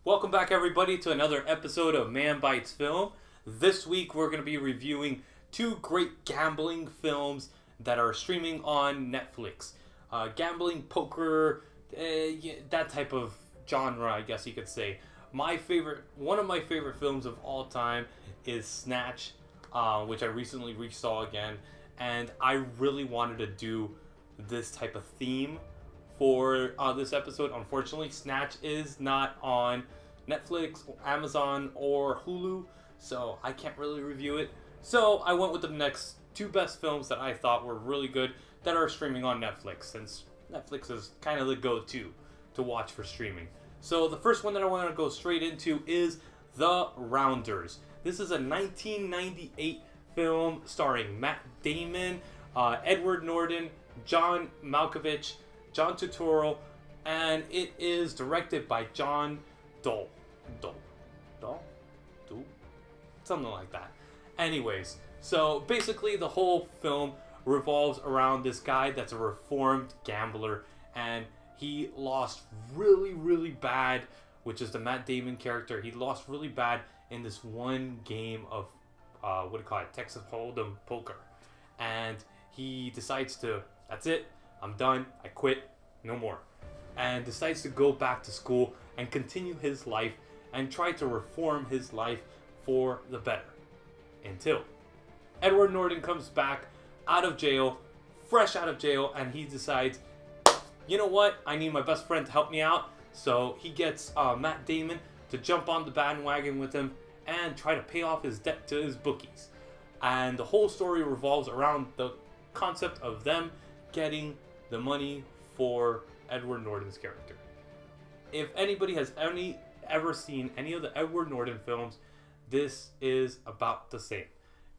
Welcome back, everybody, to another episode of Man Bites Film. This week, we're going to be reviewing two great gambling films that are streaming on Netflix. Gambling, poker, that type of genre, I guess you could say. One of my favorite films of all time is Snatch, which I recently resaw again, and I really wanted to do this type of theme for this episode. Unfortunately, Snatch is not on Netflix, Amazon, or Hulu, so I can't really review it. So I went with the next two best films that I thought were really good that are streaming on Netflix, since Netflix is kind of the go-to to watch for streaming. So the first one that I want to go straight into is The Rounders. This is a 1998 film starring Matt Damon, Edward Norton, John Malkovich, John Turturro, and it is directed by John Dole, something like that. Anyways, so basically the whole film revolves around this guy that's a reformed gambler, and he lost really bad, which is the Matt Damon character. He lost really bad in this one game of Texas Hold'em poker, and he decides to, that's it, I'm done, I quit, no more. And decides to go back to school and continue his life and try to reform his life for the better. Until Edward Norton comes back fresh out of jail, and he decides, you know what, I need my best friend to help me out. So he gets Matt Damon to jump on the bandwagon with him and try to pay off his debt to his bookies. And the whole story revolves around the concept of them getting the money for Edward Norton's character. If anybody has ever seen any of the Edward Norton films, this is about the same.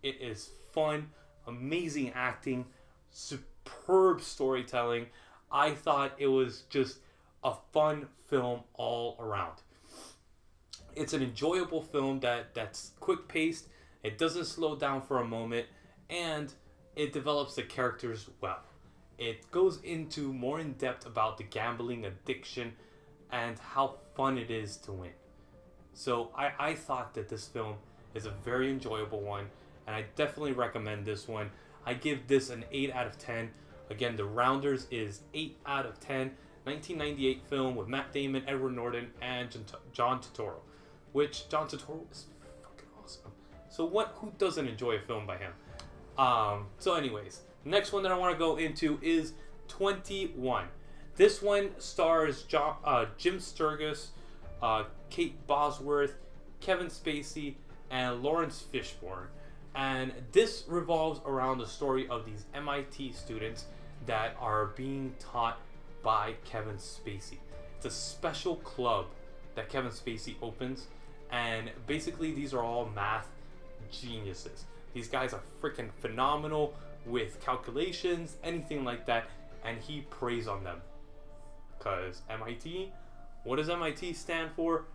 It is fun, amazing acting, superb storytelling. I thought it was just a fun film all around. It's an enjoyable film that's quick-paced, it doesn't slow down for a moment, and it develops the characters well. It goes into more in depth about the gambling addiction and how fun it is to win. So I thought that this film is a very enjoyable one, and I definitely recommend this one. I give this an 8 out of 10. Again, The Rounders is 8 out of 10. 1998 film with Matt Damon, Edward Norton, and John Turturro. Which, John Turturro is fucking awesome. So who doesn't enjoy a film by him? So anyways, next one that I want to go into is 21. This one stars Jim Sturgis, Kate Bosworth, Kevin Spacey, and Lawrence Fishburne. And this revolves around the story of these MIT students that are being taught by Kevin Spacey. It's a special club that Kevin Spacey opens, and basically these are all math geniuses. These guys are freaking phenomenal with calculations, anything like that, and he preys on them. Because MIT, what does MIT stand for?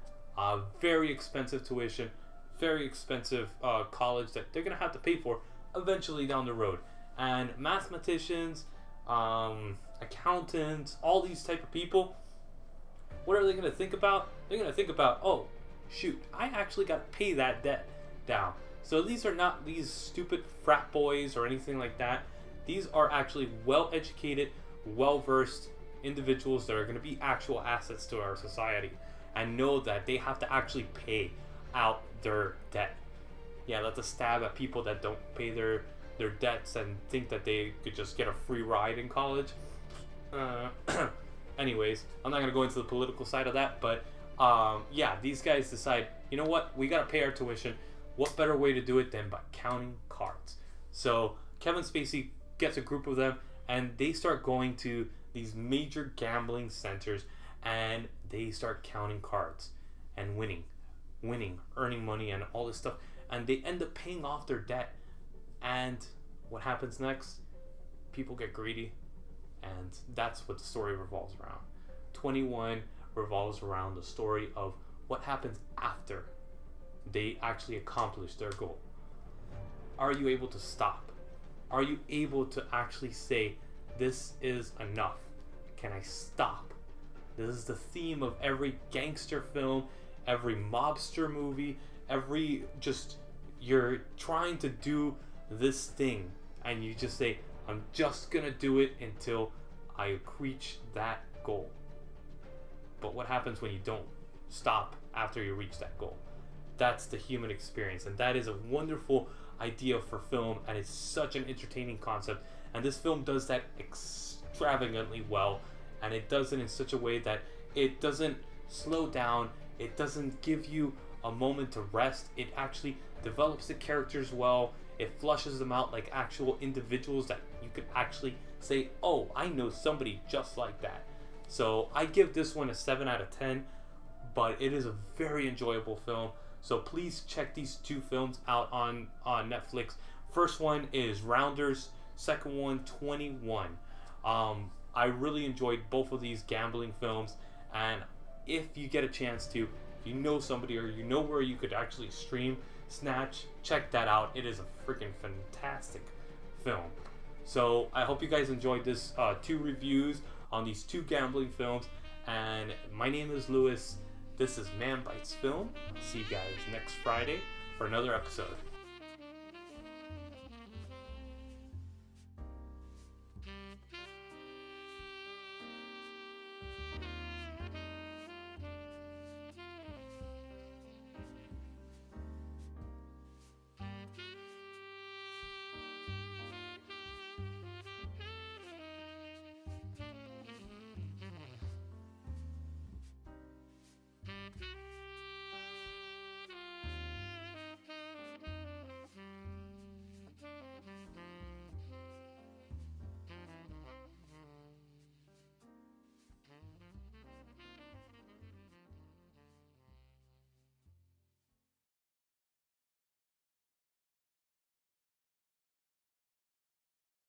Very expensive tuition, very expensive college that they're going to have to pay for eventually down the road. And mathematicians, accountants, all these type of people, what are they going to think about? They're going to think about, oh, shoot, I actually got to pay that debt down. So these are not these stupid frat boys or anything like that. These are actually well-educated, well-versed individuals that are going to be actual assets to our society and know that they have to actually pay out their debt. Yeah, that's a stab at people that don't pay their debts and think that they could just get a free ride in college. Anyways, I'm not going to go into the political side of that, but yeah, these guys decide, you know what, we got to pay our tuition. What better way to do it than by counting cards? So Kevin Spacey gets a group of them, and they start going to these major gambling centers, and they start counting cards and winning, earning money and all this stuff, and they end up paying off their debt. And what happens next? People get greedy, and that's what the story revolves around. 21 revolves around the story of what happens after they actually accomplish their goal. Are you able to stop? Are you able to actually say, this is enough? Can I stop? This is the theme of every gangster film, every mobster movie, every just you're trying to do this thing and you just say, I'm just gonna do it until I reach that goal. But what happens when you don't stop after you reach that goal? That's the human experience, and that is a wonderful idea for film, and it's such an entertaining concept, and this film does that extravagantly well, and it does it in such a way that it doesn't slow down, it doesn't give you a moment to rest, it actually develops the characters well, it flushes them out like actual individuals that you could actually say, oh, I know somebody just like that. So I give this one a 7 out of 10, but it is a very enjoyable film. So please check these two films out on Netflix. First one is Rounders, second one, 21. I really enjoyed both of these gambling films, and if you get a chance to, if you know somebody or you know where you could actually stream Snatch, check that out. It is a freaking fantastic film. So I hope you guys enjoyed this 2 reviews on these 2 gambling films, and my name is Lewis. This is Man Bites Film. See you guys next Friday for another episode.